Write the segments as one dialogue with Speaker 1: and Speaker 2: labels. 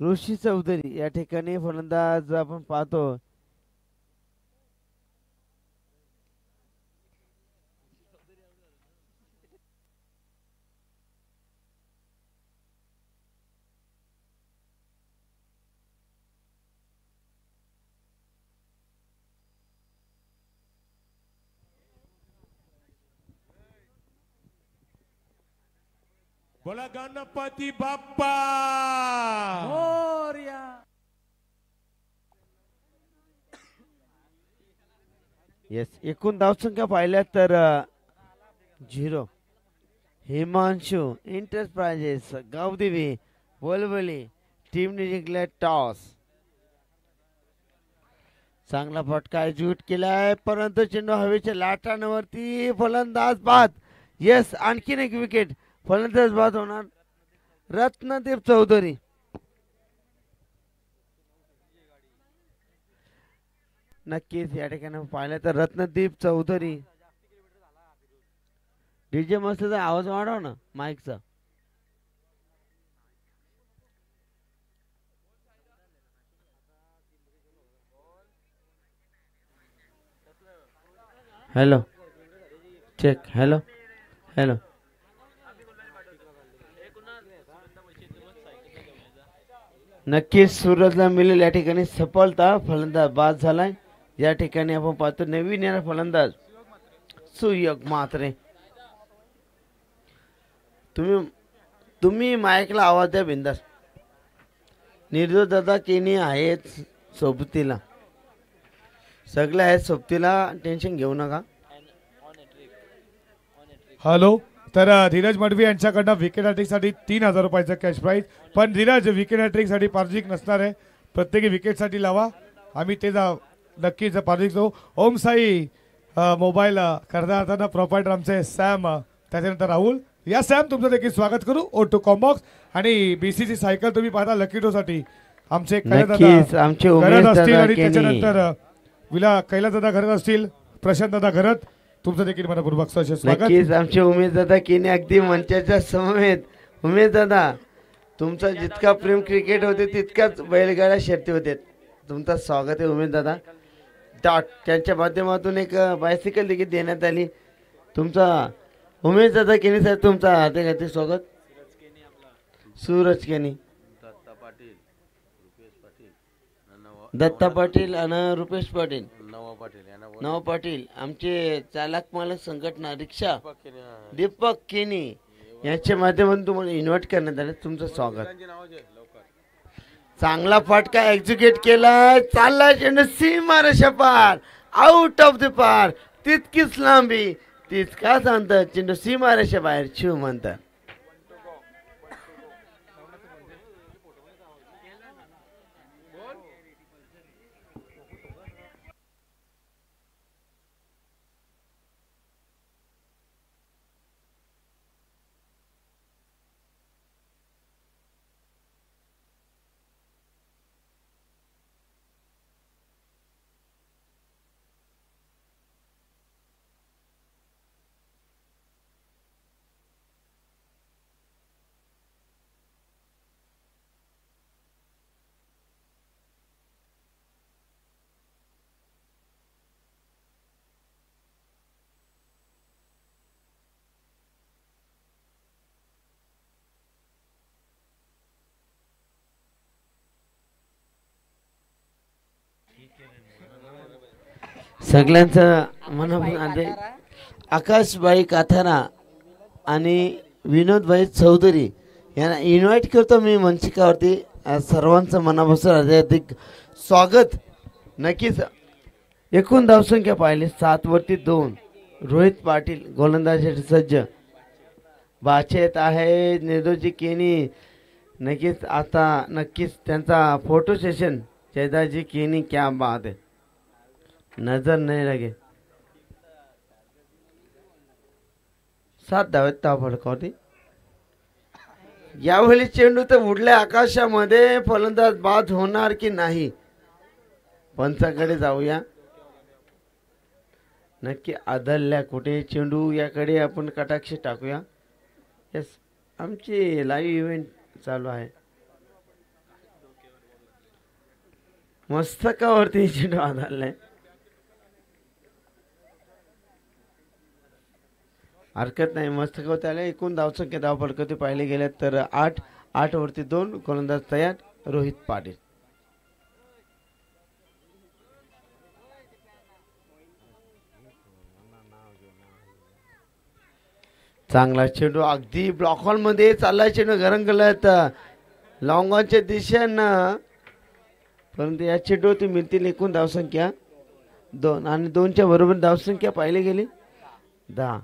Speaker 1: ऋषी चौधरी या ठिकाणी फलंदाज आपण पाहतो.
Speaker 2: बोला गणपती बाप्पा
Speaker 3: मोरया.
Speaker 1: येस, एकूण धावसंख्या पाहिल्या तर 0. हिमांशू एंटरप्राइजेस गावदेवी वलवली टीमने जिंकला टॉस. चांगला फटका एक्झिक्यूट केलाय परंतु चेंडू हवेच्या लाटांवरती फलंदाज बाद. येस, आणखीन एक विकेट. फलंदाज बाद होणार रत्नदीप चौधरी. नक्कीच या ठिकाणी पाहिलं तर रत्नदीप चौधरी. डीजे मस्तचा आवाज वाढव ना माईकचा. Hello check. Hello hello. नक्कीच सूरजला मिळेल या ठिकाणी सफलता. फलंदाज बाद झालाय. या ठिकाणी आपण पाहतो नवीन येणार फलंदाज सुयोग म्हात्रे. तुम्ही माईकला आवाज द्या बिंदास. निर्दोष दादा केनी आहेत सोबतीला. सगळे आहेत सोबतीला, टेन्शन घेऊ नका.
Speaker 2: हॅलो. तर धीरज मडवी यांच्याकडनं विकेट हॅट्रिकसाठी 3000 रुपयाचं कॅश प्राईज. पण धीरज विकेट हॅट्रिकसाठी पार्जिक नसणार आहे. प्रत्येकी विकेटसाठी लावा. आम्ही ते नक्कीच पार्जिक देऊ. ओम साई मोबाईल करता प्रोपायटर आमचे सॅम, त्याच्यानंतर राहुल. या सॅम तुमचं देखील स्वागत करू. O2 कॉम्बॉक्स आणि बीसीसी सायकल तुम्ही पाहता लकी डो साठी आमचे
Speaker 1: आमचे उमेश
Speaker 2: असतील.
Speaker 1: दादा
Speaker 2: आणि
Speaker 1: केनी.
Speaker 2: त्याच्यानंतर विला कैलास दादा घरत असतील, प्रशांत दादा घरत, तुमचं देखील मनपूर्वक स्वागत.
Speaker 1: नक्कीच आमचे उमेश दादा केनी अगदी मंचाच्या समवेत. उमेश दादा तुमचा जितका प्रेम क्रिकेट होते तितकाच बैलगाड्या शर्ती होते. तुमचं स्वागत आहे उमेश दादा. त्यांच्या माध्यमातून एक बायसिकल देखील देण्यात आली. तुमचा उमेश दादा केनी साहेब तुमचा हाते स्वागत. सूरज केनी, दत्ता पाटील आणि रुपेश पाटील, नवा पाटील, आमचे चालक मालक संघटना रिक्षा दीपक केनी यांच्या माध्यमातून तुम्हाला इन्व्हाइट करण्यात आले. तुमचं स्वागत. चांगला फटका एक्झिक्यूट केला. चालला चेंडू सीमा रेषा पार, आउट ऑफ द पार. तितकीच लांबी तितकाच अंतर, चेंडू सीमा रेषा बाहेर शिव म्हणतात. सगळ्यांचं मनापासून आकाशबाई काथारा आणि विनोदभाई चौधरी यांना इन्व्हाइट करतो मी मंचिकावरती. सर्वांचं मनापासून अधिक स्वागत. नक्कीच एकूण धावसंख्या पाहिली 7 वरती 2. रोहित पाटील गोलंदाजीसाठी सज्ज. बाचेत आहे निर्दोजी केनी. नक्कीच आता नक्कीच त्यांचा फोटो सेशन. जयदाजी केनी क्या बात है, नजर नाही लगे. 7 धावेत धाव फटकावती. यावेळी चेंडू तर उडल्या आकाशामध्ये. फलंदाज बाद होणार की नाही पंचाकडे जाऊया. नक्की आदळल्या कुठे चेंडू याकडे आपण कटाक्ष टाकूया. यस, आमची लाईव्ह इव्हेंट चालू आहे. मस्तकावरती चेंडू आदळलाय. हरकत नाही, मस्तकावरती आले. एकूण धावसंख्या धावफलकावरती पाहिले गेले तर 8 वरती 2 गोलंदाज तयार. रोहित पाटील. चांगला चेंडू अगदी ब्लॉक हॉल मध्ये चाललाय. चेंडू गरम गलत लॉंगॉनच्या दिशेनं, परंतु या चेंडूवरती मिळतील एकूण धावसंख्या 2 आणि 2च्या बरोबर धावसंख्या पाहिली गेली 10.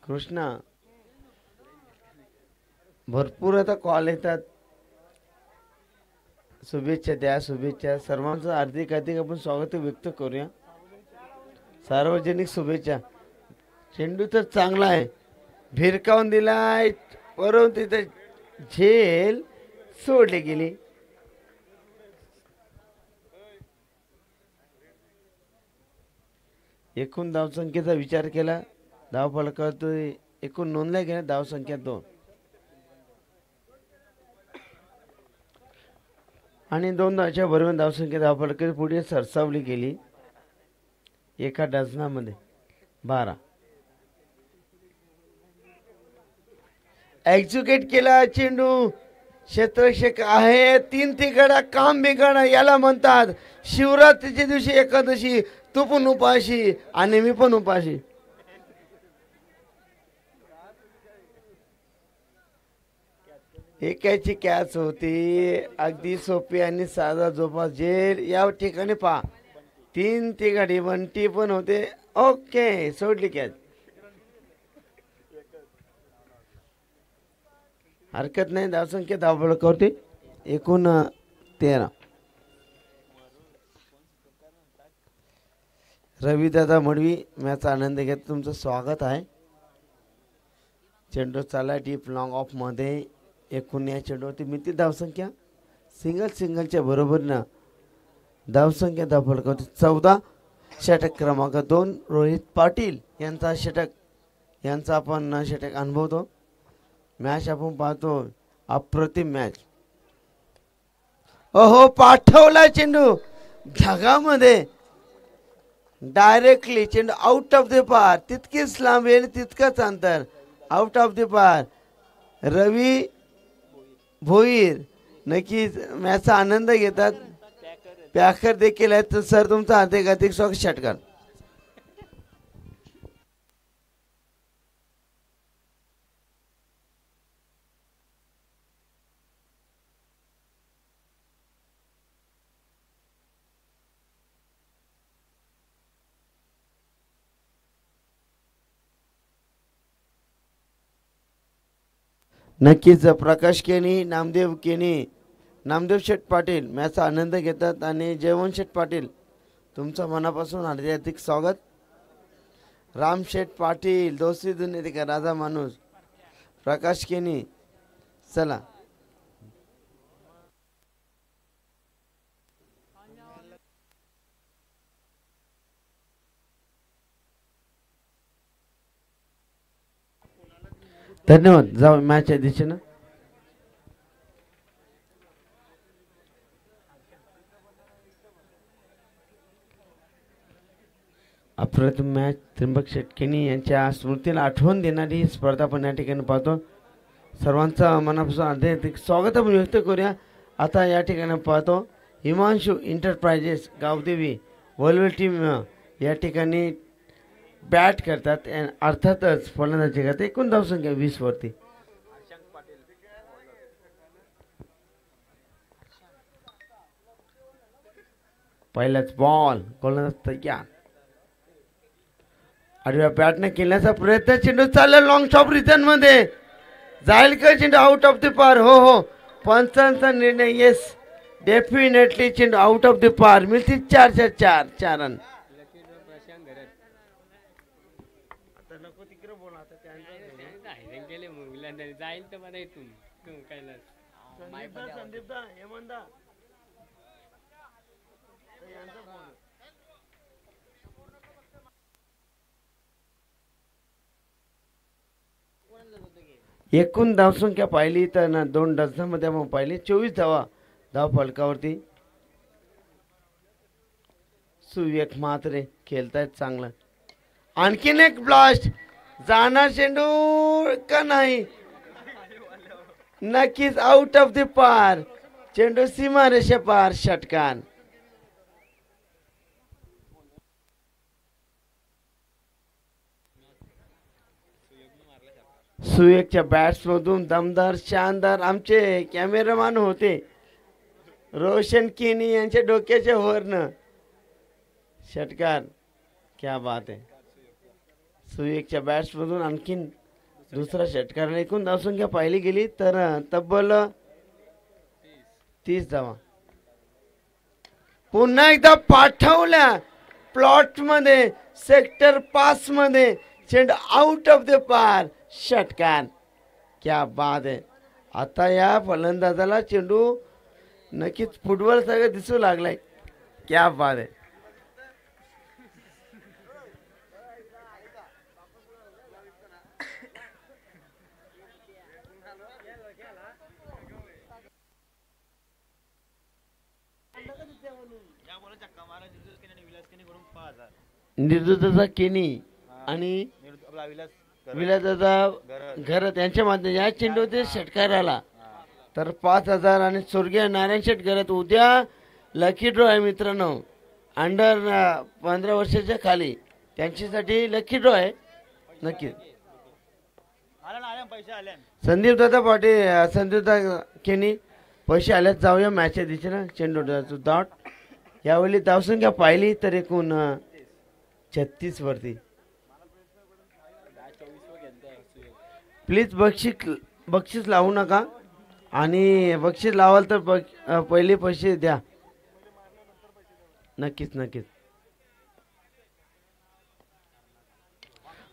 Speaker 1: कृष्णा भरपूर आता कॉल येतात. शुभेच्छा द्या, शुभेच्छा. सर्वांचं हार्दिक आपण स्वागत व्यक्त करूया. सार्वजनिक शुभेच्छा. चेंडू तर चांगला आहे, भिरकावून दिलाय, वरून तिथे झेल सोडली गेली. एकूण धावसंख्येचा विचार केला धावफलकात एकूण नोंदल्या गेल्या धावसंख्या 2 आणि 2 धावच्या बरोबर धावसंख्या धावफलकात पुढे सरसावली गेली. एका डझनामध्ये 12. एक्झिक्यूट केला चेंडू. क्षेत्ररक्षक आहे, 3 तिकडा काम बिघडा याला म्हणतात. शिवरात्रीच्या दिवशी एकादशी, तू पण उपाशी आणि मी पण उपाशी. एकाची कॅच होती, अगदी सोपी आणि साधा झोपा. जेल या ठिकाणी पहा, 3 तिघाडी बंटी पण होते. ओके, सोडली कॅच. हरकत नाही. धावसंख्या धावफलकावरती एकूण 13. रविदादा मडवी मॅचचा आनंद घेत तुमचं स्वागत आहे. चेंडू चालला डीप लॉंग ऑफ मध्ये. एकूण या चेंडूवरती मिळतील धावसंख्या सिंगलच्या बरोबरीनं धावसंख्या धावफलकावरती 14. षटक क्रमांक 2 रोहित पाटील यांचा षटक, यांचा आपण षटक अनुभवतो. मॅच आपण पाहतो, अप्रतिम मॅच. ओहो, पाठवला चेंडू ढगामध्ये, डायरेक्टली चेंडू आउट ऑफ द पार. तितकीच लांबी आणि तितकंच अंतर, आउट ऑफ द पार. रवी भोईर नक्कीच मॅचचा आनंद घेतात. पॅकर देखील आहेत. तर सर तुमचा हार्दिक स्वागत. षटकार नक्कीच. प्रकाश केनी, नामदेव केनी, नामदेव शेठ पाटील मॅचचा आनंद घेतात आणि जयवंत शेठ पाटील तुमचं मनापासून हार्दिक स्वागत. राम शेठ पाटील दोस्ती दुनिया का राजा माणूस. प्रकाश केनी, चला धन्यवाद. जाऊ मॅचच्या दिशेनं. अप्रतिम मॅच. त्र्यंबक शेटकेनी यांच्या स्मृतीला आठवण देणारी स्पर्धा पण या ठिकाणी पाहतो. सर्वांचा मनापासून हार्दिक स्वागत आपण व्यक्त करूया. आता या ठिकाणी पाहतो हिमांशू इंटरप्राइजेस गावदेवी वलवेल टीम या ठिकाणी बॅट करतात. अर्थातच फलंदाजी करतात. एकूण धावसंख्या 20 वरती. पहिलाच बॉल, गोलंदाज तयार. आडव्या बॅटने केल्याचा प्रयत्न. चेंडू चालला लॉंग शॉप रिटर्न मध्ये, जाईल का चेंडू आउट ऑफ द पार. हो हो, पंचांचा निर्णय. येस, डेफिनेटली चेंडू आउट ऑफ द पार. मिळतील 4 रन.
Speaker 3: जाईल तर मला इथून
Speaker 1: एकूण धावसंख्या पाहिली तर ना 2 डझनामध्ये आपण पाहिली 24 धावा धाव फलकावरती. सुविवेक म्हात्रे खेळतायत चांगलं. आणखीन एक ब्लास्ट. जाणार चेंडू का नाही? नक्कीच आउट ऑफ द पार. चेंडू सीमारेषे पार. षटकार. सुविवेकच्या बॅट्समधून दमदार शानदार आमचे कॅमेरामॅन होते रोशन केनी यांच्या डोक्याच्या वरनं. षटकार. क्या बात आहे. सुविवेकच्या बॅट्समधून आणखीन दुसरा षटकार. एकूण धावसंख्या पाहिली गेली तर तब्बल 30 धावा. पुन्हा एकदा पाठवल्या प्लॉट मध्ये सेक्टर 5 मध्ये. चेंडू आउट ऑफ द पार. षटकार. क्या बात आहे. आता या फलंदाजाला चेंडू नक्कीच फुटबॉल सगळं दिसू लागलाय. क्या बात आहे. निर्दोषाचा केनी आणि विलासदादा घरत यांच्या माध्यमातून या चेंडूचे षटकार आला तर 5,000 आणि स्वर्गीय नारायण शेठ घरत. उद्या लकी ड्रॉ आहे मित्रांनो. अंडर 15 वर्षाच्या खाली त्यांच्यासाठी लकी ड्रॉ आहे. नक्कीच संदीप दादा पाटील संदीप दादा केनी पैसे आल्यात. जाऊया मॅचच्या दिशेनं. चेंडू डॉट. यावेळी धावसंख्या पाहिली तर एकूण 36 वरती. प्लीज बक्षीस लावू नका आणि बक्षीस लावाल तर पहिले पैसे द्या. नक्कीच नक्कीच.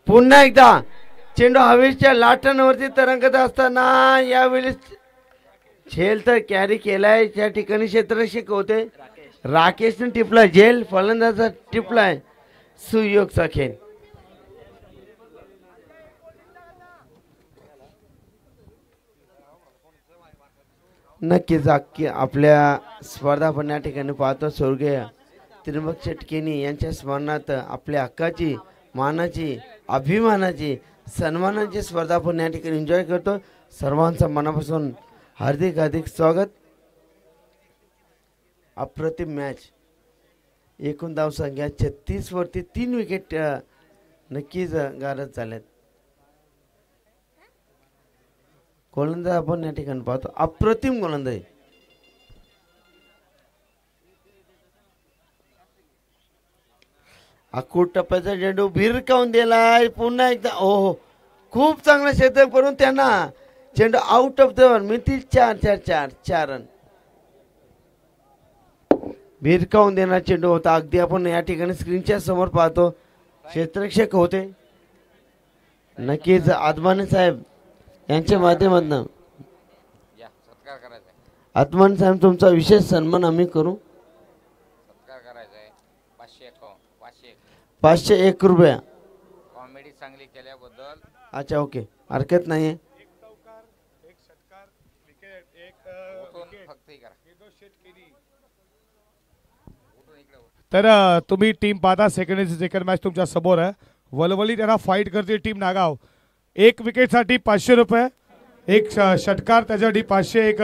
Speaker 1: पुन्हा एकदा चेंडू हवेच्या लाटांवरती तरंगत असताना यावेळी झेल तर कॅरी केलाय. त्या ठिकाणी क्षेत्ररक्षक होते राकेशने टिपला. झेल फलंदाजा टिपलाय. सुयोगचा खेळ. नक्कीच आपल्या स्पर्धा पण या ठिकाणी पाहतो. स्वर्गीय त्रिंबक शेटकेनी यांच्या स्मरणार्थ आपल्या हक्काची मानाची अभिमानाची सन्मानाची स्पर्धा पण या ठिकाणी एन्जॉय करतो. सर्वांचं मनापासून हार्दिक हार्दिक स्वागत. अप्रतिम मॅच. एकूण धावसंख्या 36 वरती 3 विकेट नक्कीच गारद झाल्यात. गोलंदाज आपण या ठिकाणी पाहतो. अप्रतिम गोलंदाज. अकूट टप्प्याचा चेंडू भिरकावून दिलाय. पुन्हा एकदा ओहो खूप चांगला क्षेत्र करून त्यांना चेंडू आउट ऑफ द मिळतील 4 रन. भिरकावून देणार चेंडू होता. अगदी आपण या ठिकाणी स्क्रीनच्या समोर पाहतो. क्षेत्ररक्षक होते नक्कीच आदमाने साहेब यांच्या माध्यमातून. आदमाने साहेब तुमचा विशेष सन्मान आम्ही करू. 501 रुपया.
Speaker 4: कॉमेडी चांगली केल्याबद्दल.
Speaker 1: अच्छा ओके हरकत नाही.
Speaker 2: तर तुम्ही टीम पाहता. सेकंड मॅच तुमच्या समोर आहे. वलवली त्यांना फाईट करते टीम नागाव. 1 विकेटसाठी 500 रुपये. एक षटकार त्याच्यासाठी 500. एक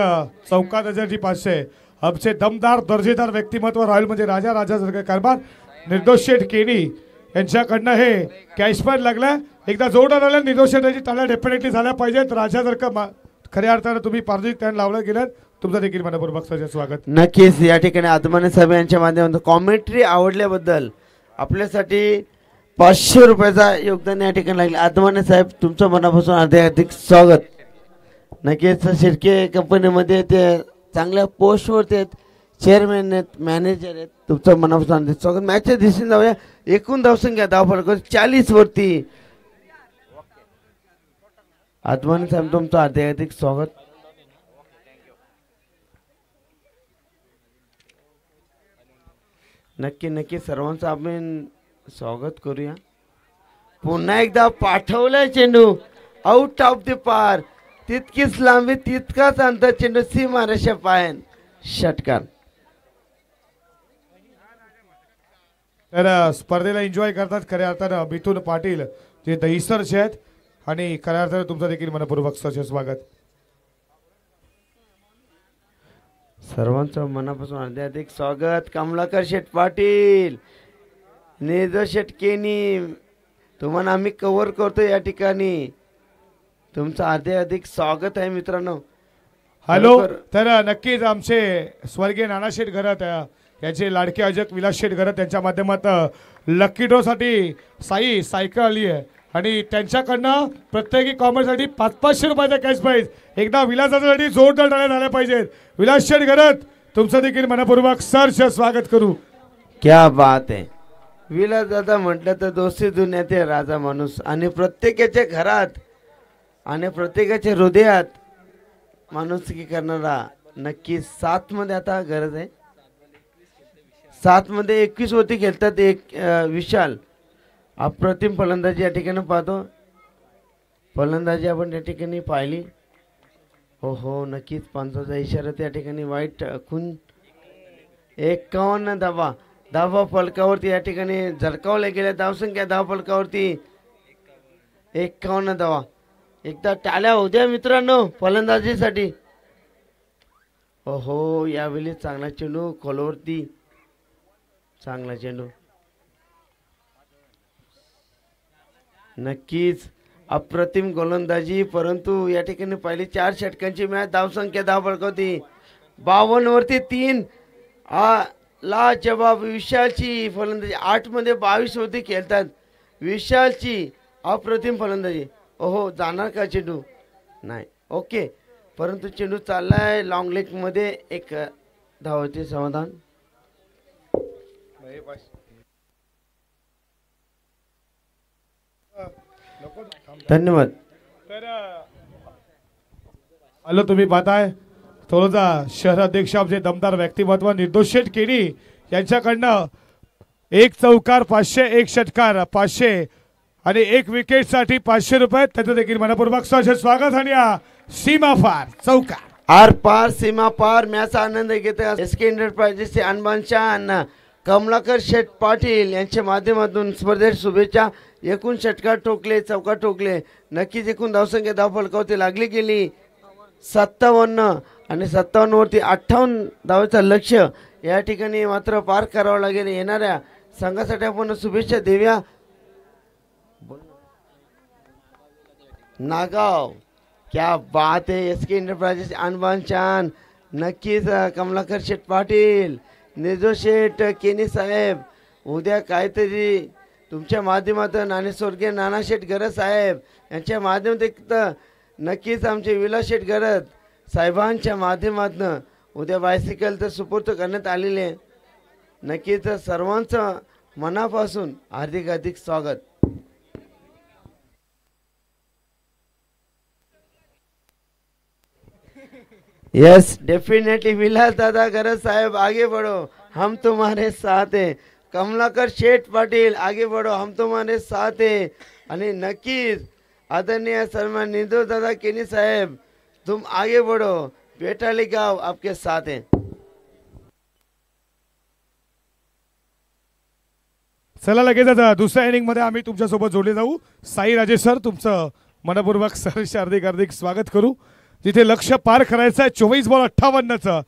Speaker 2: चौकार त्याच्यासाठी 500. आमचे दमदार दर्जेदार व्यक्तिमत्व रॉयल म्हणजे राजासारखे कारभार निर्दोष शेठ केनी यांच्याकडनं हे कॅशपॅड लागलं. एकदा जोरदार आल्या निर्दोष शेठाची टाळ्या डेफिनेटली झाल्या पाहिजेत. राजासारखं खऱ्या अर्थानं तुम्ही पारदर्शक त्यांना लावलं गेलं. तुमचं देखील मनपूर्वक स्वागत.
Speaker 1: नक्कीच या ठिकाणी आदमाने साहेब यांच्या माध्यमातून कॉमेंट्री आवडल्याबद्दल आपल्यासाठी 500 रुपयाचा योगदान या ठिकाणी लागले. आदमाने साहेब तुमचं मनापासून हार्दिक स्वागत. नक्कीच शिर्के कंपनीमध्ये ते चांगल्या पोस्टवरती आहेत. चेअरमॅन आहेत मॅनेजर आहेत. तुमचं मनापासून हार्दिक स्वागत. मॅचच्या दिशेने जाऊया. एकूण धावसंख्या धावफलक 40 वरती. आदमाने साहेब तुमचं हार्दिक स्वागत. नक्की सर्वांचं आपण स्वागत करूया. पुन्हा एकदा पाठवलाय चेंडू आउट ऑफ द पार. तितकीच लांबी तितकाच अंतर. चेंडू सीमारेषा पायन. षटकार.
Speaker 2: तर स्पर्धेला एन्जॉय करतात खऱ्या अर्थानं मिथुन पाटील जे दहिसरचे आहेत आणि खऱ्या अर्थानं तुमचं देखील मनपूर्वक सहर्ष स्वागत.
Speaker 1: सर्वांचं मनापासून हार्दिक स्वागत. कमलाकर शेठ पाटील, नेजो शेठ केनी, तुम्हाला आम्ही कव्हर करतो या ठिकाणी. तुमचं हार्दिक स्वागत आहे मित्रांनो.
Speaker 2: हॅलो.
Speaker 1: खरोखर
Speaker 2: तर नक्कीच आमचे स्वर्गीय नानाशेठ घरत याचे लाडके अजक विलास शेठ घरत त्यांच्या माध्यमातून लकी ड्रॉ साठी साई सायकल आली आहे आणि त्यांच्याकडनं प्रत्येकी कॉमर्ससाठी 500 रुपयाचा कॅश प्राईज. एकदा विलासासाठी जोरदार टाळ्या झाल्या पाहिजेत. विलास शेठ घरत तुमचं देखील मनपूर्वक सहर्ष स्वागत करू.
Speaker 1: क्या बात आहे. विलास दादा म्हटलं तर दोस्ती दुनियाचे राजा माणूस आणि प्रत्येकाच्या घरात आणि प्रत्येकाच्या हृदयात माणुसकी करणारा. नक्की 7 मध्ये आता गरज आहे. 7 मध्ये 21 होती खेळतात. एक विशाल अप्रतिम फलंदाजी या ठिकाणी पाहतो. फलंदाजी आपण या ठिकाणी पाहिली. हो हो नक्कीच पंचाचा इशारा त्या ठिकाणी वाईट खून. 51 धावा. धावा फलकावरती या ठिकाणी झळकावल्या गेल्या. धावसंख्या धाव फलकावरती 51 धावा. एकदा टाळ्या होऊ द्या मित्रांनो फलंदाजीसाठी. हो यावेळी चांगला चेंडू खोलवरती. चांगला चेंडू. नक्कीच अप्रतिम गोलंदाजी. परंतु या ठिकाणी पहिली 4 षटकांची मॅच. धावसंख्या धाव फलकावरती 52 वरती 3. ला जवाब विशालची फलंदाजी. 8 मध्ये 22 होती खेळतात. विशालची अप्रतिम फलंदाजी. ओहो जाणार का चेंडू? नाही. ओके. परंतु चेंडू चाललाय लॉंग लेग मध्ये. एक धावाचे समाधान. धन्यवाद.
Speaker 2: तर हॅलो तुम्ही पाहताय तोलोजा शहर अध्यक्ष आमचे दमदार व्यक्तिमत्व निर्दोष शेठ केणी यांच्याकडनं 1 चौकार 500, 1 षटकार 500 आणि 1 विकेट साठी 500 रुपये. त्याचं देखील मनपूर्वक स्वागत. आणि सीमा पार चौकार
Speaker 1: आर पार सीमा पार मॅच आनंद घेते एसके एंटरप्राइजेसचे अनबानशान कमलाकर शेठ पाटील यांच्या माध्यमातून स्पर्धेत शुभेच्छा. एकूण षटकार ठोकले, चौकार ठोकले. नक्कीच एकूण धावसंख्या धाव फलकावरती लागली गेली 57 आणि 57 वरती 58 धावेचं लक्ष या ठिकाणी मात्र पार करावं लागेल. येणाऱ्या संघासाठी आपण शुभेच्छा देऊया. नागाव क्या बात है. एसके एंटरप्राइजेस अनबानशान. नक्कीच कमलाकर शेठ पाटील, नेजो शेठ केनी साहेब उद्या काहीतरी तुमच्या माध्यमातून आणि स्वर्गीय नाना शेठ गरज साहेब यांच्या माध्यमातून नक्कीच आमचे विलास शेठ गरज साहेबांच्या माध्यमातून उद्या बायसिकल तर सुपूर्द करण्यात आलेले. नक्कीच सर्वांचं मनापासून हार्दिक स्वागत. यस डेफिनेटली विलास दादा गरज साहेब आगे बढ़ो हम तुम्हारे साथ हैं. कमलाकर शेठ पाटील आगे बढ़ो हम तुम्हारे साथ हैं. आणि नक्कीच आदरणीय सन्मान निर्दोष दादा केनी साहेब तुम आगे बढ़ो. बेटाली गाव आपके साथ हैं.
Speaker 2: चला लगेच आता दुसऱ्या इनिंग मध्ये आम्ही तुमच्यासोबत जोडले जाऊ. साई राजेश सर तुमचं मनपूर्वक सहर्ष हार्दिक स्वागत करू. जिथे लक्ष पार करायचं आहे 24 बॉल 58चं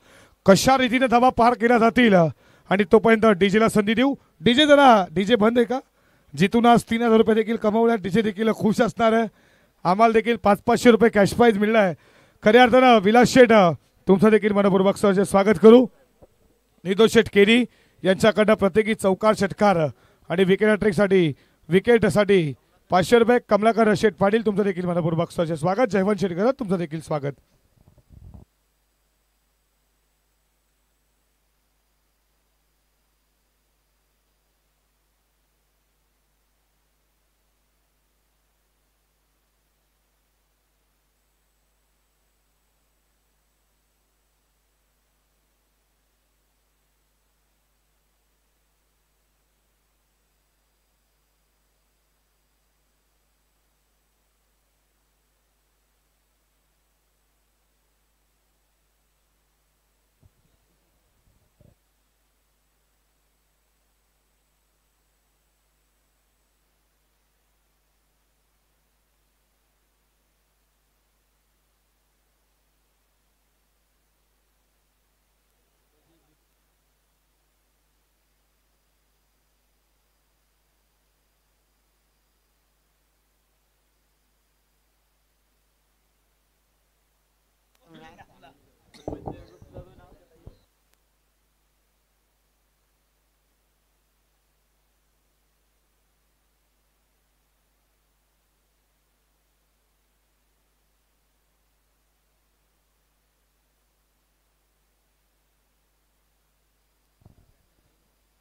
Speaker 2: कशा रीतीने धावा पार केल्या जातील आणि तोपर्यंत डीजेला संधी देऊ. डीजे जरा डीजे बंद आहे का? जिथून आज 3000 रुपये देखील कमवल्या. डीजे देखील खुश असणार आहे. आम्हाला देखील 500 रुपये कॅश प्राईज मिळला आहे. खऱ्या अर्थानं विलास शेठ तुमचं देखील मनपूर्वक सहर्ष स्वागत करू. निर्दोष शेठ केनी यांच्याकडनं प्रत्येकी चौकार षटकार आणि विकेटसाठी 500 रुपये. कमलाकर शेठ पाटील तुमचं देखील मनपूर्वक सहर्ष स्वागत. जयवंत शेठ घरत तुमचं देखील स्वागत.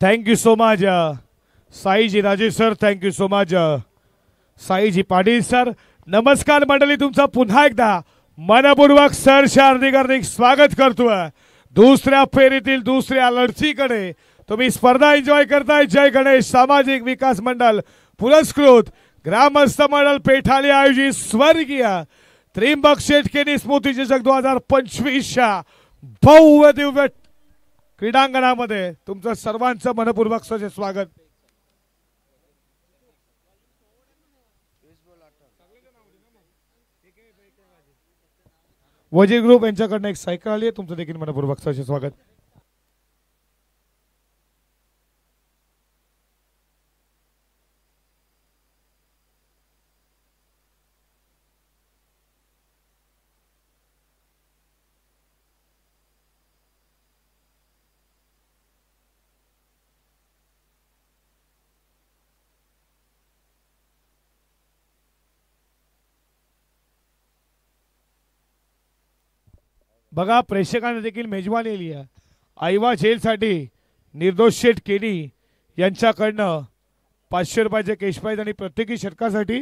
Speaker 2: Thank you so much Saiji Rajesh sir, thank you so much Saiji Patil sir. नमस्कार मंडळी, तुमचं पुन्हा एकदा मनपूर्वक सर हार्दिक हार्दिक स्वागत करतोय दुसऱ्या फेरीतील दुसऱ्या लढतीकडे. तुम्ही स्पर्धा एन्जॉय करताय. जय गणेश सामाजिक विकास मंडळ पुरस्कृत ग्रामस्थ मंडळ पेठाली आयोजित स्वर्गीय त्रिंबक शेटकेनी स्मृती चषक 2025च्या भव्य दिव्य क्रीडांगणामध्ये तुमचं सर्वांचं मनपूर्वक सजे स्वागत. वजीर ग्रुप यांच्याकडनं एक सायकल आली आहे, तुमचं देखील मनपूर्वक सजे स्वागत. बघा, प्रेक्षकांनी देखील मेजवानी केली आहे. आईवा जेलसाठी निर्दोष शेठ केनी यांच्याकडनं 500 रुपयाचे कॅश प्राइज आणि प्रत्येकी षटकासाठी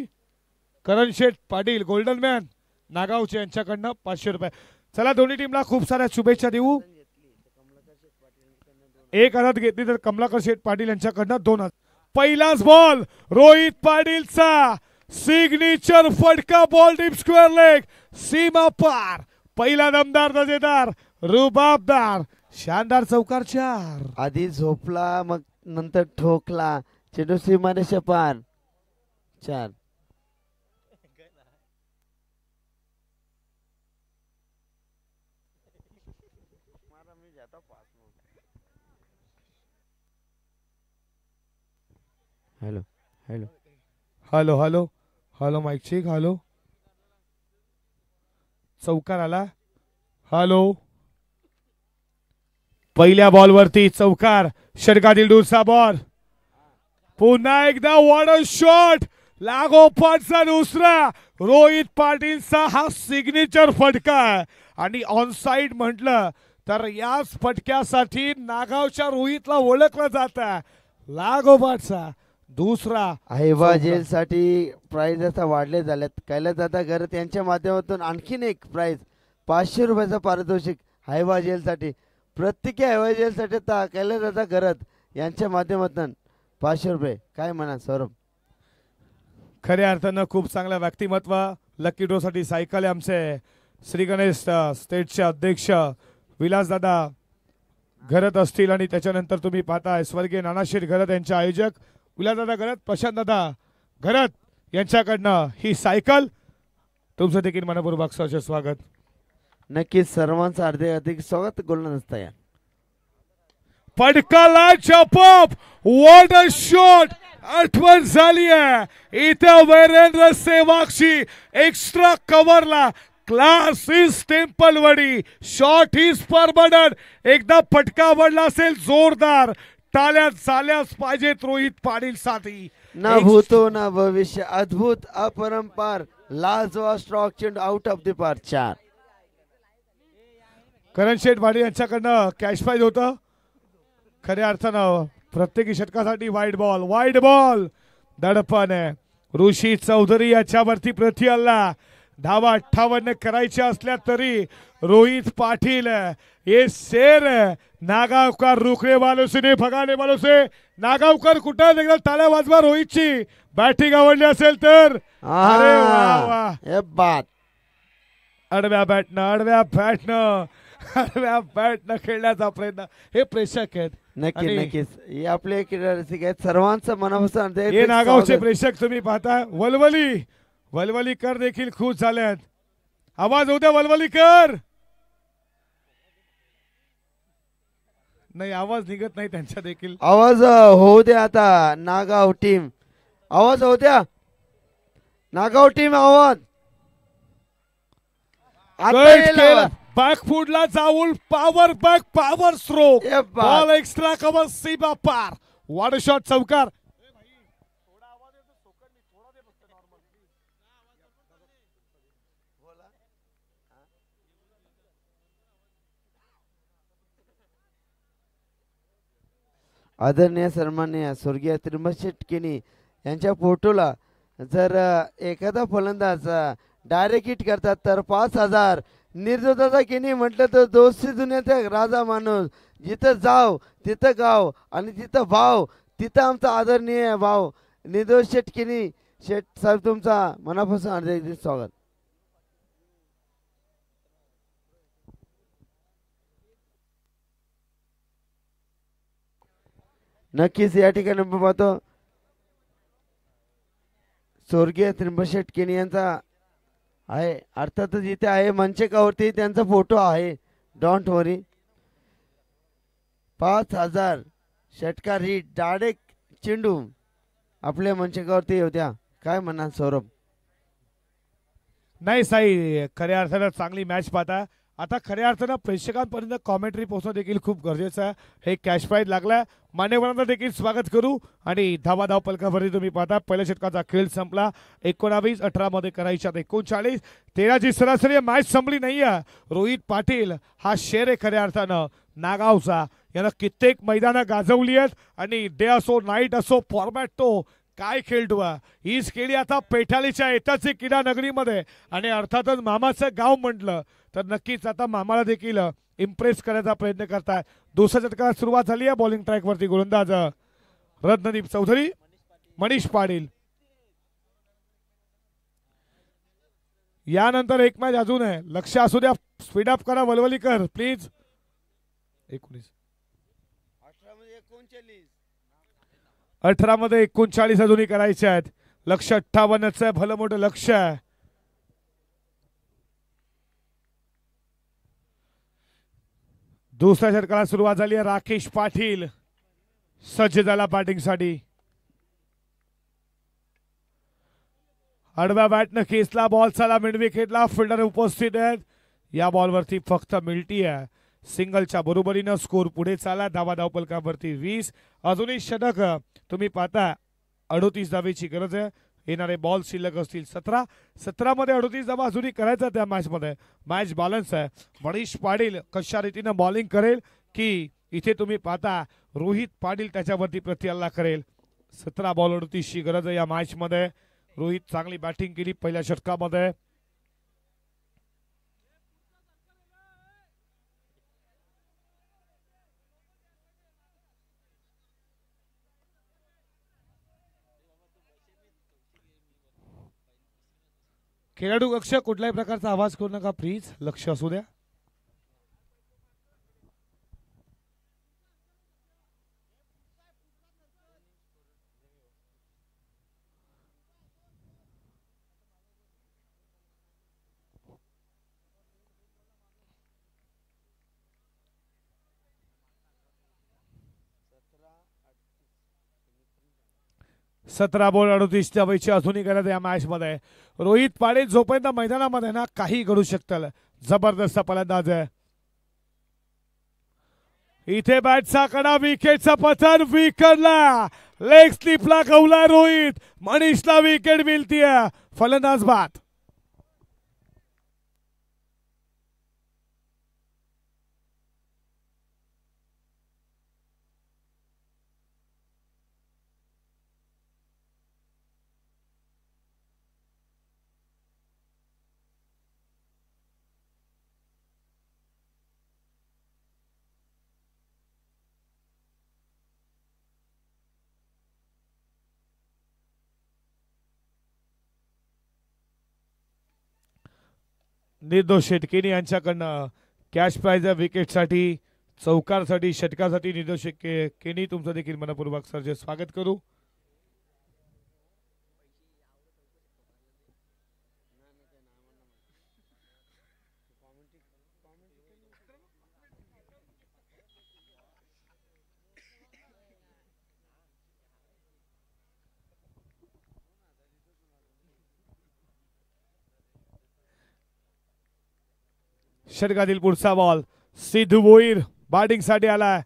Speaker 2: करण शेठ पाटील गोल्डन मॅन नागावचे यांच्याकडनं 500 रुपये. चला, दोन्ही टीमला खूप साऱ्या शुभेच्छा देऊ. एक हातात घेतली तर कमलाकर शेठ पाटील यांच्याकडनं 2 हात. पहिलाच बॉल रोहित पाटीलचा सिग्नेचर फटका, बॉल डीप स्क्वेअर लेग, सीमा पार. पहिला दमदार दजेदार रुबाबदार शानदार चौकार 4.
Speaker 1: आधी झोपला मग नंतर ठोकला, चेंडू सीमारेषा पार 4. Hello hello
Speaker 2: hello hello hello mike check. Hello, चौकार आला. हॅलो, पहिल्या बॉलवरती चौकार, षटकातील दूरचा बॉल. पुन्हा एकदा वॉट अ शॉट, लागोपाठचा दुसरा. रोहित पाटीलचा हा सिग्नेचर फटका आहे आणि ऑनसाइड म्हटलं तर याच फटक्यासाठी नागावच्या रोहितला ओळखलं जात आहे. लागोपाठचा दुसरा.
Speaker 1: आईवा जेल साठी प्राइज आता वाढले झालेत. कैलास दादा घरत यांच्या माध्यमातून आणखीन एक प्राइज 500 रुपयाचा पारितोषिक हायवा जेल साठी. प्रत्येकी हायवा जेल साठी कैलास दादा घरत यांच्या माध्यमातून 500 रुपये. काय म्हणा सौरभ?
Speaker 2: खऱ्या अर्थानं खूप चांगलं व्यक्तिमत्व. लकी ड्रॉ साठी सायकल आमचे श्री गणेश स्टेटचे अध्यक्ष विलासदादा घरत असतील आणि त्याच्यानंतर तुम्ही पाहताय स्वर्गीय नानाशेठ घरत यांचे आयोजक विलासदादा घरत, प्रशांत दादा घरत यांच्याकडनं ही सायकल. तुमचं देखील मनपूर्वक सहर्ष स्वागत.
Speaker 1: नक्कीच सर्वांचं हार्दिक स्वागत. गोलंदाज तयार.
Speaker 2: फटकाला चपप, व्हॉट अ शॉट. आठवण झाली आहे इथं वीरेंद्र सेवागची एक्स्ट्रा कव्हरला. क्लास इज टेम्पलवाडी, शॉट इज परमनंट. एकदा फटका पडला असेल जोरदार, टाळ्या झाल्याच पाहिजेत रोहित पाटील साठी.
Speaker 1: ना भूतो ना भविष्य, अद्भुत अपरंपार, लाजवाब स्ट्रोक, चेंडू आउट ऑफ द पार 4.
Speaker 2: करण शेठ पाटील यांच्याकडनं कॅश प्राइज होतं. खऱ्या अर्थानं प्रत्येकी षटकासाठी वाईट बॉल दडपण आहे. ऋषी चौधरी याच्यावरती प्रति हल्ला. धावा 58 करायच्या असल्या तरी रोहित पाटील ये शेर नागावकर रुकने वालों से नहीं भगाने वालों से. नागावकर कुठं देखील टाळ्या वाजवा. रोहितची बॅटिंग आवडली असेल तर अरे वा वा.
Speaker 1: हे बात
Speaker 2: आडव्या बॅटनं खेळण्याचा प्रयत्न. हे प्रेक्षक आहेत.
Speaker 1: नक्की नक्कीच हे आपले क्रीडा रसिक आहेत. सर्वांचं मनापासून
Speaker 2: हे नागावचे प्रेक्षक तुम्ही पाहता. वलवलीकर देखील खुश झाल्यात. आवाज होऊ द्या वलवलीकर. नाही, आवाज निघत नाही त्यांचा देखील.
Speaker 1: आवाज होऊ द्या आता. नागाव टीम आवाज होऊ द्या. नागाव टीम आवाज.
Speaker 2: बॅकफूटला जाऊन power back power stroke, ball extra cover, सीमा पार. वॉट अ शॉट, चौकार.
Speaker 1: आदरणीय सन्माननीय स्वर्गीय त्रिंबशेट केनी यांच्या फोटोला जर एखादा फलंदाज डायरेक्ट हिट करतात तर 5,000. निर्दोदादा केनी म्हटलं तर दोस्ती दुनियाचा राजा माणूस. जिथं जाव तिथं गाव आणि जिथं भाव तिथं आमचा आदरणीय भाव. निर्दोष शेट केनी शेट साहेब तुमचा मनापासून हार्दिक स्वागत. नक्कीच या ठिकाणी आपण पाहतो स्वर्गीय त्रिंबशेट केनी यांचा आहे. अर्थातच इथे आहे मंचकावरती त्यांचा फोटो आहे. डोंट वरी. 5,000 षटकार ही डायरेक्ट चेंडू आपल्या मंचकावरती होत्या. काय म्हणा सौरभ?
Speaker 2: नाही साई, खऱ्या अर्थानं चांगली मॅच पाहता. आता खऱ्या अर्थानं प्रेक्षकांपर्यंत कॉमेंट्री पोहोचणं देखील खूप गरजेचं आहे. हे कॅश प्राईज लागलाय. मान्यवरांचं देखील स्वागत करू. आणि धाव पलकावरती तुम्ही पाहता पहिल्या षटकाचा खेळ संपला. 19-18 मध्ये करायच्यात 39. 13ची सरासरी मॅच संपली नाहीये. रोहित पाटील हा शेर आहे खऱ्या अर्थानं नागावचा. यानं कित्येक मैदानं गाजवली आहेत आणि डे असो नाईट असो फॉर्मॅट तो काय खेळतो. हीच खेळी आता पैठालीच्या ऐतिहासिक क्रीडा नगरीमध्ये. आणि अर्थातच मामाचं गाव म्हटलं तर नक्कीच आता मामाला देखील इम्प्रेस करायचा प्रयत्न करताय. दुसऱ्या षटकाला सुरुवात झाली आहे. बॉलिंग ट्रॅकवरती गोलंदाज रत्नदीप चौधरी, मनीष पाटील. यानंतर एक मॅच अजून आहे. लक्ष असू द्या. स्पीड अप करा वलवलीकर प्लीज. 18 मध्ये 39 अजूनही करायचे आहेत. लक्ष 58च आहे. भलं मोठं लक्ष आहे. दुसऱ्या षटकाला सुरुवात झाली आहे. राकेश पाटील सज्ज झाला बॅटिंगसाठी. आडव्या बॅटनं खेचला बॉल. चला मिड विकेटला फिल्डर उपस्थित आहेत. या बॉलवरती फक्त मिळती आहे. सिंगलच्या बरोबरीनं स्कोर पुढे चाला. धाव पलकावरती 20. अजूनही षटक तुम्ही पाहता 38 धावेची गरज आहे. येणारे बॉल शिल्लक असतील 17. 17 मध्ये 38 धावा अजूनही करायचा त्या मॅच मध्ये. मॅच बॅलन्स आहे. मनीष पाटील कशा रीतीनं बॉलिंग करेल की इथे तुम्ही पाहता रोहित पाटील त्याच्यावरती प्रतिहल्ला करेल. 17 बॉल 38 ची गरज आहे या मॅच मध्ये. रोहित चांगली बॅटिंग केली पहिल्या षटकामध्ये. खेळाडू कक्ष कुठल्याही प्रकारचा आवाज करू नका प्लीज. लक्ष असू द्या. सतरा बॉल 38 धावेची अजूनही गरज या मॅच मध्ये. रोहित पाटील जोपर्यंत मैदानामध्ये ना काही करू शकतात. जबरदस्त फलंदाज आहे. इथे बॅटचा कडा विकेटचा पतन. विकेटला लेग स्लिपला गवला रोहित. मनीषला विकेट मिळतीये. फलंदाज बाद. निर्दोष शेटकेनी यांच्याकडनं कॅश प्राइज विकेटसाठी, चौकारसाठी, षटकासाठी निर्दोष केनी तुमचं देखील मनपूर्वक सरचे स्वागत करू. षटकातील पुढचा बॉल सिद्धू भोईर बॅटिंग साठी आलाय.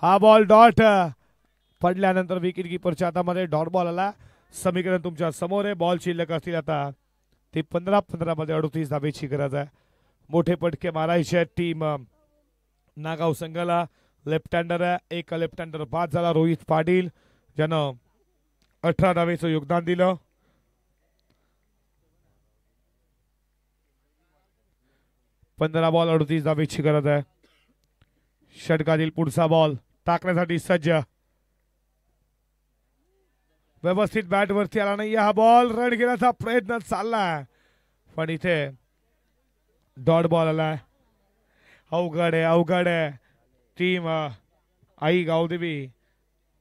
Speaker 2: हा बॉल डॉट पडल्यानंतर विकेट कीपरच्या हातामध्ये डॉट बॉल आला. समीकरण तुमच्या समोर आहे. बॉल शिल्लक असतील आता ते 15 मध्ये 38 धावेची गरज आहे. मोठे पटके मारायचे टीम नागाव संघाला. लेफ्ट हँडर आहे, एक लेफ्ट हँडर बाद झाला रोहित पाटील ज्यानं 18 धावेचं योगदान दिलं. पंधरा बॉल 38 धावेची गरज आहे. षटकातील पुढचा बॉल टाकण्यासाठी सज्ज. व्यवस्थित बॅट वरती आला नाही हा बॉल. रन घेण्याचा प्रयत्न चाललाय पण इथे डॉट बॉल आलाय. अवघड आहे टीम आई गावदेवी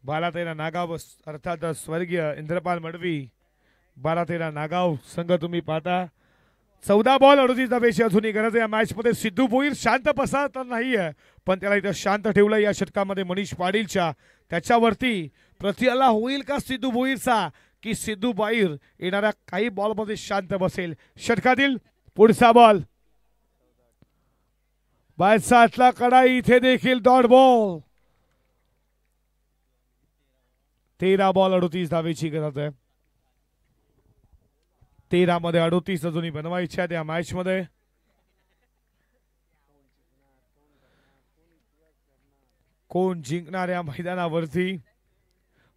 Speaker 2: 12-13 नागाव अर्थात स्वर्गीय इंद्रपाल मडवी 12-13 नागाव संघ तुम्ही पाहता. 14 बॉल 38 धावेची अजूनही गरज आहे या मॅच मध्ये. सिद्धू भोईर शांत बसा तर नाहीये पण त्याला इथं शांत ठेवलं या षटकामध्ये मनीष पाटीलच्या. त्याच्यावरती प्रतिहल्ला होईल का सिद्धू भोईरचा की सिद्धू भोईर येणाऱ्या काही बॉल मध्ये शांत बसेल. षटकातील पुढचा बॉल बाय सातला कडा. इथे देखील डॉट बॉल. 13 बॉल 38 धावेची गरज आहे. 13 मध्ये 38 अजूनही बनवायच्या त्या मॅच मध्ये. कोण जिंकणार या मैदानावरती.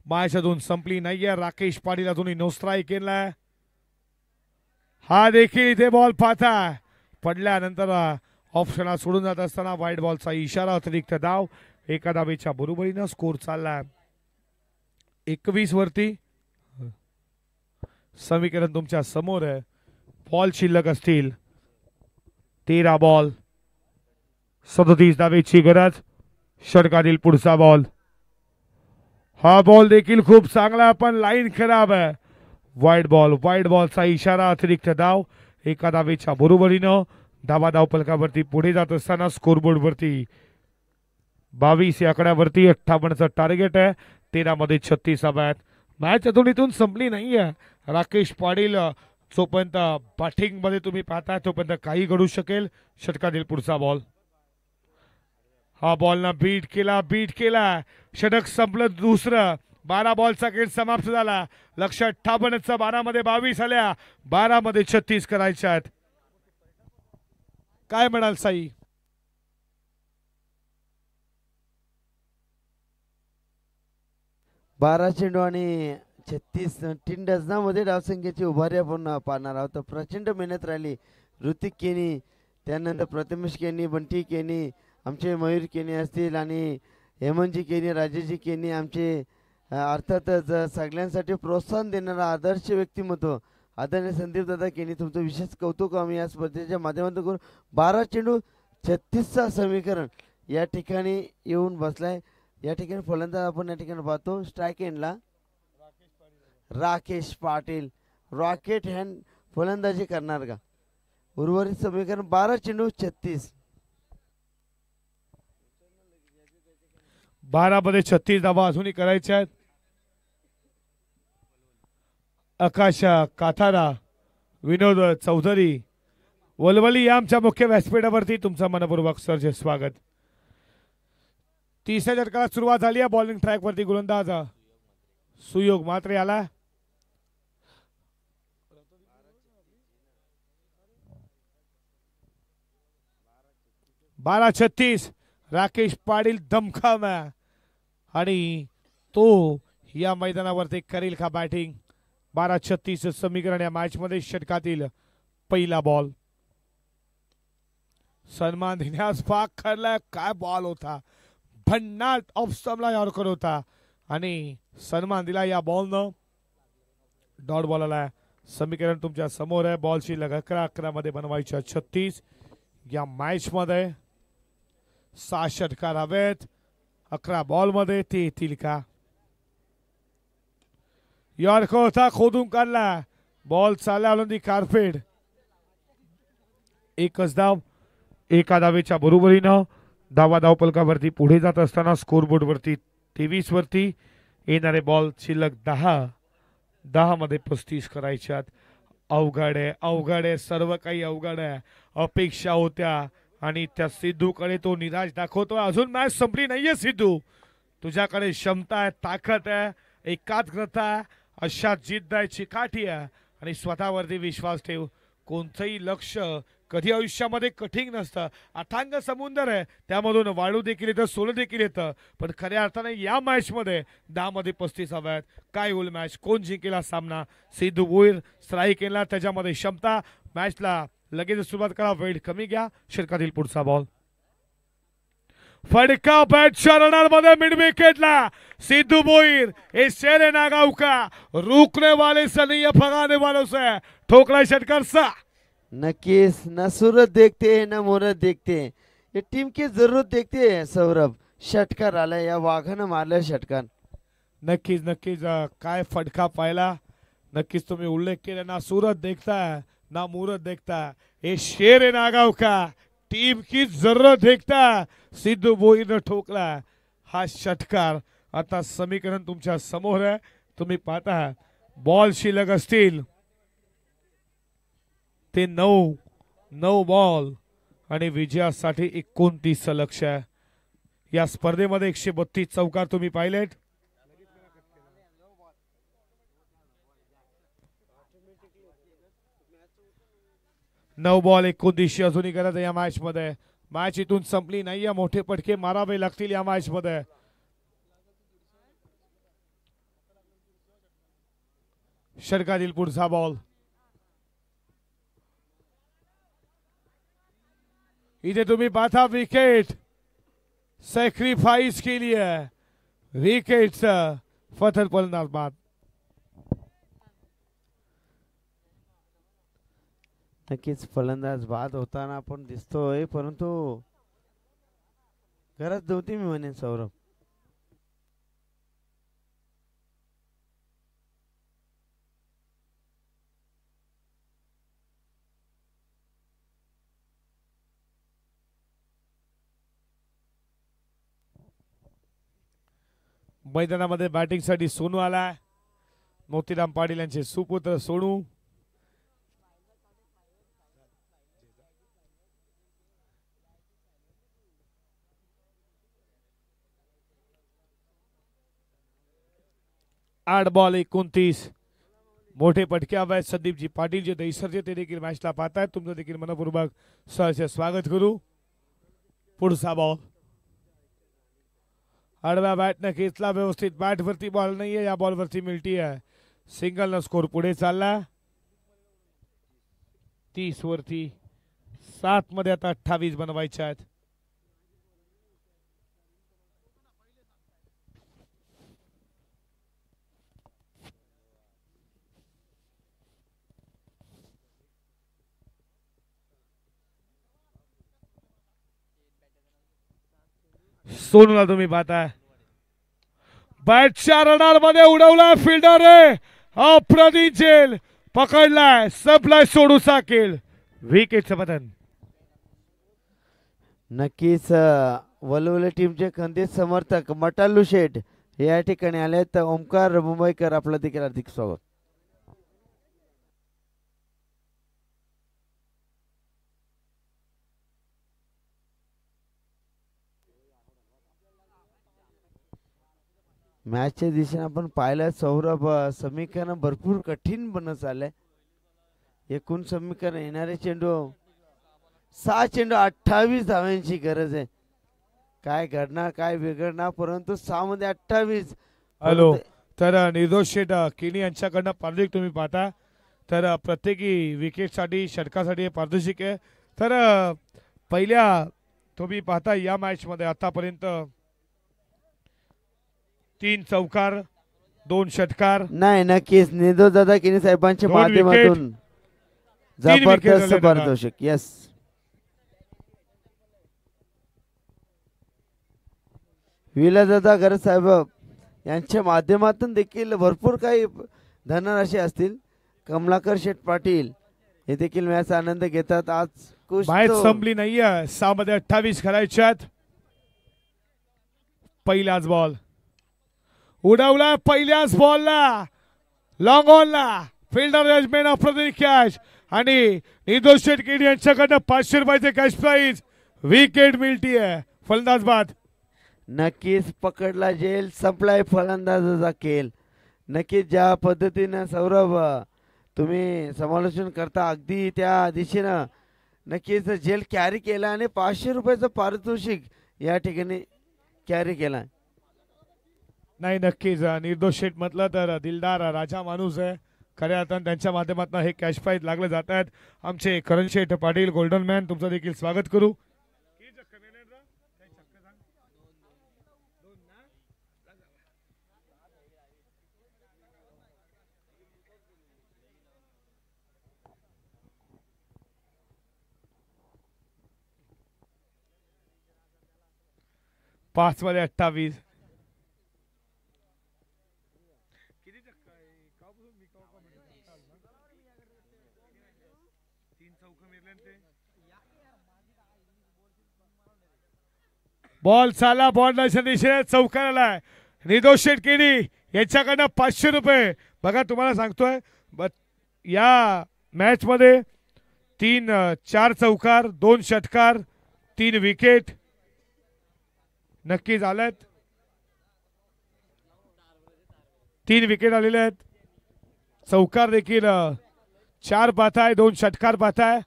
Speaker 2: मॅच अजून संपली नाहीये. राकेश पाटील अजूनही नो स्ट्राईक केलाय. हा देखील इथे बॉल पाहता पडल्यानंतर ऑप्शनला सोडून जात असताना वाईट बॉलचा इशारा. अतिरिक्त धाव. एका धावेच्या बरोबरीनं स्कोर चाललाय 21 वरती. समीकरण तुमच्या समोर आहे. बॉल शिल्लक असतील 13 बॉल 37 धावेची गरज. षटकातील पुढचा बॉल. हा बॉल देखील खूप चांगला पण लाईन खराब आहे. वाईट बॉलचा इशारा. अतिरिक्त धाव. एका धावेच्या बरोबरीनं धावा धावफलकावरती पुढे जात असताना स्कोरबोर्ड वरती 22 या आकड्यावरती 58चं टार्गेट आहे. 13 मध्ये 36 हव्यात. मॅच अजून इथून संपली नाहीये. राकेश पाटील जोपर्यंत बॅटिंग मध्ये तुम्ही पाहताय तोपर्यंत काही घडू शकेल. षटकातील पुढचा बॉल. हा बॉलनं बीट केला. षटक संपलं दुसरं. 12 बॉलचा खेळ समाप्त झाला. लक्ष 58चं 12 मध्ये 22 आल्या. 12 मध्ये 36 करायच्या आहेत. काय म्हणाल साई.
Speaker 1: 12 चेंडू आणि 36 तीन डझनामध्ये डावसंख्येची उभारी आपण पाहणार आहोत. प्रचंड मेहनत राहिली. ऋतिक केनी त्यानंतर प्रथमेश केनी, बंटी केनी, आमचे मयूर केनी असतील आणि हेमंतजी केनी, राजेशजी केनी आमचे अर्थातच सगळ्यांसाठी प्रोत्साहन देणारा आदर्श व्यक्तिमत्व आदरणीय संदीप दादा केनी तुमचं विशेष कौतुक आम्ही या स्पर्धेच्या माध्यमातून करून 12 चेंडू 36चा समीकरण या ठिकाणी येऊन बसलाय. या ठिकाणी फलंदाज आपण या ठिकाणी पाहतो. स्ट्राईक एंडला राकेश पाटील रॉकेट हँड फलंदाजी करणार का. उर्वरित समीकरण 12 चेंडू 36.
Speaker 2: 12 मध्ये 36 धावा अजूनही करायच्या आहेत. आकाश काथारा, विनोद चौधरी, वलवली या आमच्या मुख्य व्यासपीठावरती तुमचं मनपूर्वक सरचे स्वागत. तिसऱ्या षटकाला सुरुवात झाली आहे. बॉलिंग ट्रॅक वरती गोलंदाज सुयोग मात्रे आला. बारा 36 राकेश पाटील दमखम आणि तो या मैदानावरती करेल का बॅटिंग. 12-36 समीकरण या मॅच मध्ये. षटकातील पहिला बॉल. सन्मान देण्यास भाग ठरलाय. काय बॉल होता. भन्नाट ऑफ स्टंपला यॉर्कर होता आणि सन्मान दिला या बॉलनं. डॉट बॉल आला. समीकरण तुमच्या समोर आहे. बॉल शिल्लक 11 मध्ये बनवायच्या 36 या मॅच मध्ये. 6 षटकार हवेत. 11 बॉल मध्ये ते येतील का. यॉर्कर होता खोदून काढला. बॉल चालला आलोंदी कार्पेट. एकच धाव. एका धावेच्या बरोबरीनं धावा धावफलकावरती पुढे जात असताना स्कोरबोर्ड वरती 23 वरती येणारे बॉल शिल्लक 10 मध्ये 35 करायच्यात. अवघड आहे. सर्व काही अवघड आहे. अपेक्षा होत्या आणि त्या सिद्धूकडे तो निराश दाखवतोय. अजून मॅच संपली नाहीये सिद्धू. तुझ्याकडे क्षमता आहे, ताकद आहे, एकाग्रता, अशा जिद्द आहे, चिकाटी आहे आणि स्वतःवरती विश्वास ठेव. कोणतंही लक्ष कधी आयुष्यामध्ये कठीण नसतं, अथांग समुद्र आहे, त्यामधून वाळू देखील येतं, सोनं देखील येतं. पण खऱ्या अर्थाने या मॅचमध्ये 10 मध्ये 35 हव्या आहेत. काय होईल मॅच, कोण जिंकेल हा सामना? सिद्धू भोईर स्ट्राईक केला, त्याच्यामध्ये क्षमता. मॅचला लगेच सुरुवात करा, वेळ कमी घ्या. षटकातील पुढचा बॉल, फटका बॅटच्या रनरमध्ये मिड विकेटला. सिद्धू भोईर ये शेर नागाव का, रुकने वाले से नहीं है, भगाने वालों से. ठोकला षटकार सा.
Speaker 1: नक्कीच ना सूरत देखते हैं ना मुहूर्त देखते हैं, ये टीम की जरूरत देखते हैं. सौरभ षटकार आला, या वाघानं मारलं षटकार.
Speaker 2: नक्कीच नक्कीच काय फटका पाहिला. नक्कीच तुम्ही उल्लेख केला, ना सूरत देखता ना मुहूर्त देखता, ये शेर नागाव का, टीम की जरूरत देखता. सिद्धू भोईरनं ठोकला हा षटकार. आता समीकरण तुमच्या समोर आहे, तुम्ही पाहता. बॉल शिल्लक असतील ते 9 बॉल आणि विजयासाठी 29 लक्ष आहे. या स्पर्धेमध्ये 132 चौकार तुम्ही पाहिलेत. नऊ बॉल 29 अजूनही गरज आहे या मॅच मध्ये. मॅच इथून संपली नाहीये, मोठे पटके मारावे लागतील या मॅच मध्ये. षटकातील पुढचा बॉल, इथे तुम्ही पाहता विकेट सॅक्रिफाइस केली आहे. विकेटचं फतल फलंदाज बाद.
Speaker 1: नक्कीच फलंदाज बाद होताना आपण दिसतोय, परंतु गरज नव्हती मी म्हणेन सौरभ.
Speaker 2: मैदानामध्ये बॅटिंगसाठी सोनू आलाय. मोतीराम पाटील यांचे सुपुत्र सोनू. आठ बॉल 29. मोठे पटके हवे आहेत. संदीपजी पाटील जे दैसरचे ते देखील मॅचला पाहतायत, तुमचं देखील मनपूर्वक सहर्ष स्वागत करू. पुढचा बॉल, आडव्या बॅटनं खेचला व्यवस्थित. बॅटवरती बॉल नाहीये, या बॉलवरती मिळती आहे. सिंगल न स्कोर पुढे चालला. 30 वरती 7 मध्ये आता 28 बनवायचे आहेत. सोनूला तुम्ही पाहताय, बॅटच्या रडार मध्ये उडवला फिल्डर रे. अप्रदीप जेल पकडलाय, सप्लाय सोडू साकेल. विकेटचं पतन.
Speaker 1: नक्कीच वलवले टीमचे खंदीत समर्थक मटालू शेठ या ठिकाणी आलेत. ओमकार मुंबईकर, आपलं देखील हार्दिक स्वागत. मॅचच्या दिशेने आपण पाहिलं सौरभ, समीकरण भरपूर कठीण बनत चाललंय. एकूण समीकरण येणारे चेंडू 6 चेंडू 28 धावांची गरज आहे. काय घडणार काय बिघडणार, परंतु 6 मध्ये 28.
Speaker 2: हॅलो, तर निर्दोष शेठ किनी यांच्याकडनं पारदर्शक तुम्ही पाहता. तर प्रत्येकी विकेटसाठी षटकासाठी पारदर्शक आहे. तर पहिल्या तुम्ही पाहता या मॅच मध्ये आतापर्यंत 3 चौकार 2 षटकार.
Speaker 1: नाही, नक्कीच निर्दोष दादा किनी साहेबांच्या
Speaker 2: 2 विकेट,
Speaker 1: माध्यमातून
Speaker 2: 3 विकेट
Speaker 1: जबरदस्त
Speaker 2: झाले दादा.
Speaker 1: पारितोषिक. यस, विलासदादा गरज साहेब यांच्या माध्यमातून देखील भरपूर काही धनराशी असतील. कमलाकर शेठ पाटील हे देखील मॅच आनंद घेतात. आज
Speaker 2: मॅच संपली नाहीये, 6 मध्ये 28 करायच्यात. पहिलाच बॉल उडवला, पहिल्याच बॉलला लॉंग ऑनला फिल्डर जजमेंट अप्रतिक कॅच आणि निर्दोष शेठ किनी यांच्याकडनं 500 रुपयाचे कॅश प्राइज. विकेट मिळती आहे, फलंदाज बाद.
Speaker 1: नक्कीच पकडला जेल, संपलाय फलंदाजाचा खेळ. नक्कीच ज्या पद्धतीनं सौरभ तुम्ही समालोचन करता, अगदी त्या दिशेनं नक्कीच झेल कॅरी केला आणि 500 रुपयाचं पारितोषिक या ठिकाणी कॅरी केला.
Speaker 2: नाही नक्कीच निर्दोष शेठ म्हटलं तर दिलदार राजा माणूस आहे खऱ्या अर्थानं. त्यांच्या माध्यमातून हे कॅश प्राईज लागले जात आहेत. आमचे करण शेठ पाटील गोल्डन मॅन तुमचं देखील स्वागत करू. पाच मध्ये 28. बॉल चाला बॉल दिशेने चौकाराला निर्दोष शेठ केडी यांच्याकडनं 500 रुपये. बघा तुम्हाला सांगतोय या मॅच मध्ये 4 चौकार 2 षटकार 3 विकेट नक्कीच आल्यात. 3 विकेट आलेले आहेत. चौकार देखील 4 बाद आहे 2 षटकार बाद आहे.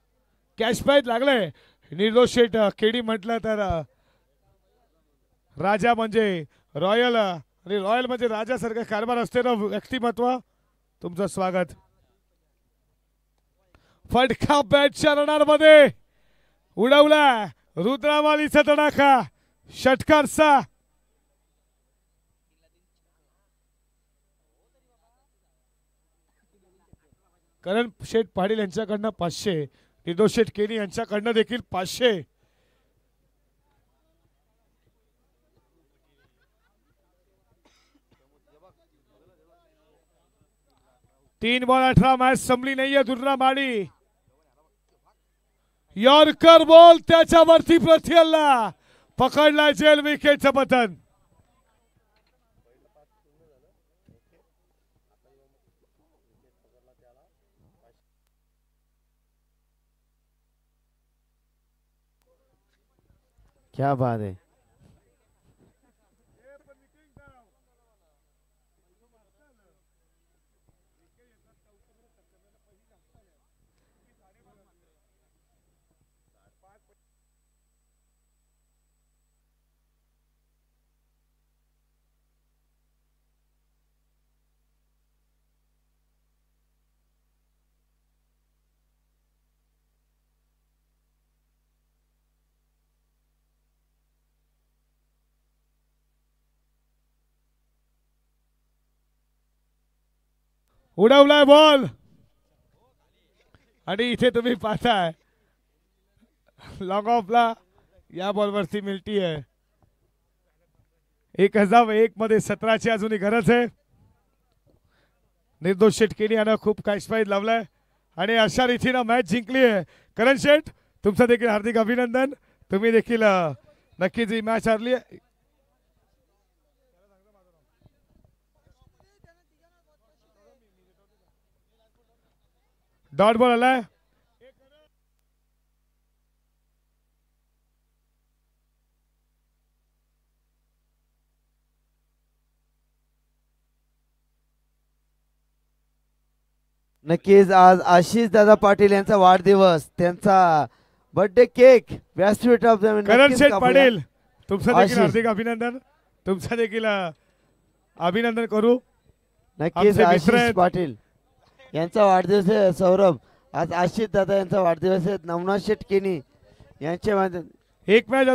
Speaker 2: कॅश प्राईज लागले. निर्दोष शेठ केडी म्हटलं तर राजा म्हणजे रॉयल आणि रॉयल म्हणजे राजासारखं कारभार असते ना व्यक्तिमत्व. तुमचं स्वागत. फटका बॅटच्या रनरमध्ये उडवला रुद्रामालीचा तडाखा षटकार 6. करण शेठ पाटील यांच्याकडनं 500. निर्दोष शेठ केनी यांच्याकडनं देखील 500. तीन बॉल 18 मॅच संपली नाहीये. दुर्रा माडी यॉर्कर बॉल त्याच्यावरती प्रत्यल्ला पकडला जेल विकेटचं पतन.
Speaker 1: क्या बात है.
Speaker 2: उडवलाय बॉल आणि इथे तुम्ही पाहताय लॉंग ऑफला या बॉलवरती मिळती आहे. 1001 मध्ये 17ची अजूनही गरज आहे. निर्दोष शेठ केनी यानं खूप कॅश प्राईज लावलाय आणि अशा रीतीनं मॅच जिंकली आहे. करण शेठ तुमचं देखील हार्दिक अभिनंदन. तुम्ही देखील नक्कीच ही मॅच हरली आहे. डॉट बॉल आलाय.
Speaker 1: नक्कीच आज आशिष दादा पाटील यांचा वाढदिवस. त्यांचा बर्थडे केक व्यासपीठ ऑफ द
Speaker 2: करण शेठ पाटील तुमचं देखील हार्दिक अभिनंदन. तुमचं देखील अभिनंदन करू.
Speaker 1: नक्कीच आशिष पाटील यांचा वाढदिवस आहे. सौरभ आज आशिष दादा यांचा वाढदिवस आहे. नवनाथ शेठ केनी यांच्या
Speaker 2: एक मॅच